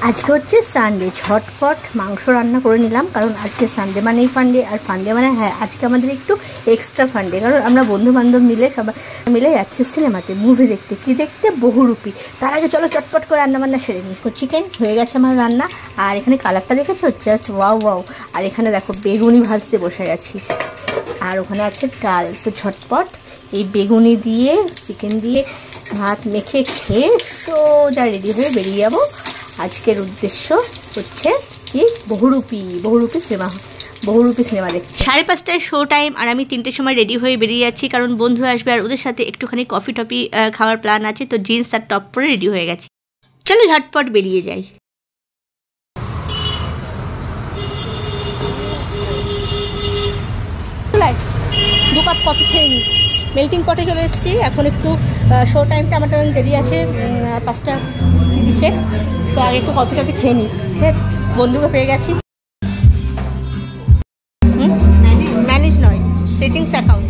আজকে হচ্ছে সানডে, ঝটপট মাংস রান্না করে নিলাম, কারণ আজকে সানডে মানেই ফান্ডে। আর ফান্ডে মানে হ্যাঁ, আজকে আমাদের একটু এক্সট্রা ফান্ডে, কারণ আমরা বন্ধু বান্ধব মিলে সবাই মিলে যাচ্ছি সিনেমাতে, মুভি দেখতে। কি দেখতে? বহুরূপী। তার আগে চলো চটপট করে রান্নাবান্না সেরে নিই। চিকেন হয়ে গেছে আমার রান্না, আর এখানে কালারটা দেখেছো, জাস্ট ওয়াও ওয়াও। আর এখানে দেখো বেগুনি ভাজতে বসে গেছি, আর ওখানে আছে ডাল। তো ঝটপট এই বেগুনি দিয়ে চিকেন দিয়ে ভাত মেখে খেয়ে সোজা রেডি হয়ে বেরিয়ে যাবো। আজকের উদ্দেশ্য হচ্ছে কি, বহুরূপী সিনেমা দেখতে। 5:30টায় শো টাইম, আর আমি 3টের সময় রেডি হয়ে বেরিয়ে যাচ্ছি, কারণ বন্ধু আসবে আর ওদের সাথে একটুখানি কফি টফি খাওয়ার প্ল্যান আছে। তো জিন্স আর টপ পরে রেডি হয়ে গেছি, চলো ঝটপট বেরিয়ে যাই। 2 কাপ কফি খেয়ে নিই। মেল্টিং পটে চলে এসেছি। এখন একটু শো টাইমটা আমার দেরি আছে, 5:30। তো আগে একটু কফি টফি খেয়ে নিই, ঠিক আছে? বন্ধুকে পেয়ে গেছি। ম্যানেজ নয়, সেটিংস অ্যাকাউন্ট।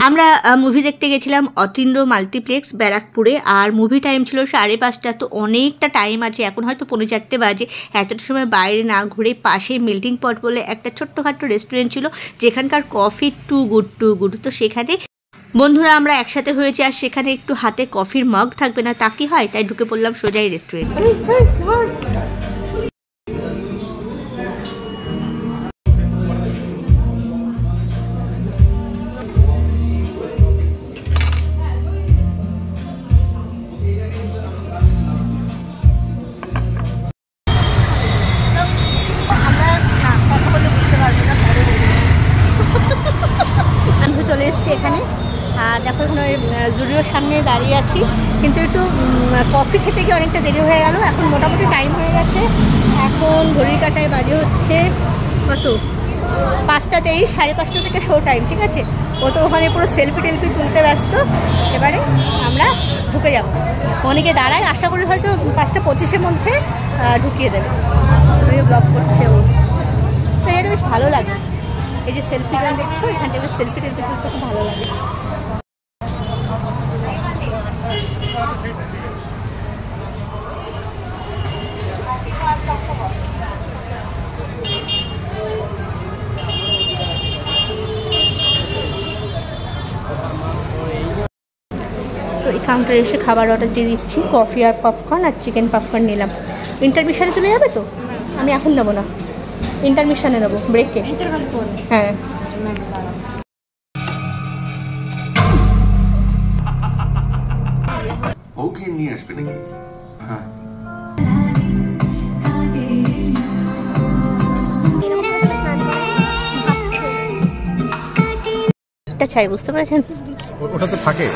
আমরা মুভি দেখতে গেছিলাম অতীন্দ্র মাল্টিপ্লেক্স ব্যারাকপুরে, আর মুভি টাইম ছিল 5:30। তো অনেকটা টাইম আছে, এখন হয়তো 4:45 বাজে। এতটা সময় বাইরে না ঘুরে পাশে মেল্টিং পট বলে একটা ছোট্টখাট্টো রেস্টুরেন্ট ছিল, যেখানকার কফি টু গুড। তো সেখানে বন্ধুরা আমরা একসাথে হয়েছি, আর সেখানে একটু হাতে কফির মগ থাকবে না তা কি হয়, তাই ঢুকে পড়লাম সোজাই রেস্টুরেন্ট। আমি চলে এসেছি এখানে, আর দেখো এখানে জুডিওর সামনে দাঁড়িয়ে আছি, কিন্তু একটু কফি খেতে গিয়ে অনেকটা দেরি হয়ে গেল। এখন মোটামুটি টাইম হয়ে গেছে, এখন ঘড়ির কাঁটায় বাজে হচ্ছে কত, 5:23। 5:30 থেকে শো টাইম, ঠিক আছে? ও তো ওখানে পুরো সেলফি টেলফি তুলতে ব্যস্ত। এবারে আমরা ঢুকে যাবো। অনেকে দাঁড়ায়, আশা করি হয়তো 5:25-এর মধ্যে ঢুকিয়ে দেবে। ব্লগ করছে ও, তো এটা বেশ ভালো লাগে। এই যে সেলফি গান দেখছো, এখান থেকে সেলফি টেলফি তুলতে খুব ভালো লাগে। তো এই কাউন্টারে এসে খাবার অর্ডার দিয়ে দিচ্ছি, কফি আর পপকর্ন আর চিকেন পপকর্ন নিলাম। ইন্টারমিশনে চলে যাবে তো? আমি এখন নেবো না, ইন্টারমিশনে নেবো, ব্রেকে। হ্যাঁ, ওকে নিয়ে আসবে নাকি? হ্যাঁ, এটা চাই, বুঝতে পেরেছেন? ওটা তো থাকে।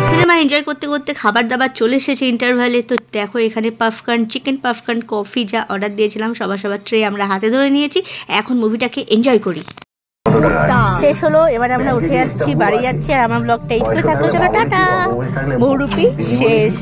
সিনেমা এনজয় করতে করতে খাবার দাবার চলে এসেছে ইন্টারভ্যালে। তো দেখো এখানে পপকর্ন, চিকেন পপকর্ন, কফি যা অর্ডার দিয়েছিলাম সবার ট্রে আমরা হাতে ধরে নিয়েছি। এখন মুভিটাকে এনজয় করি। শেষ হলো, এবারে আমরা উঠে যাচ্ছি, বাড়ি যাচ্ছি। আর আমার ব্লগটা এইটুকু থাকলো, চলো টাটা। বহুরূপী শেষ।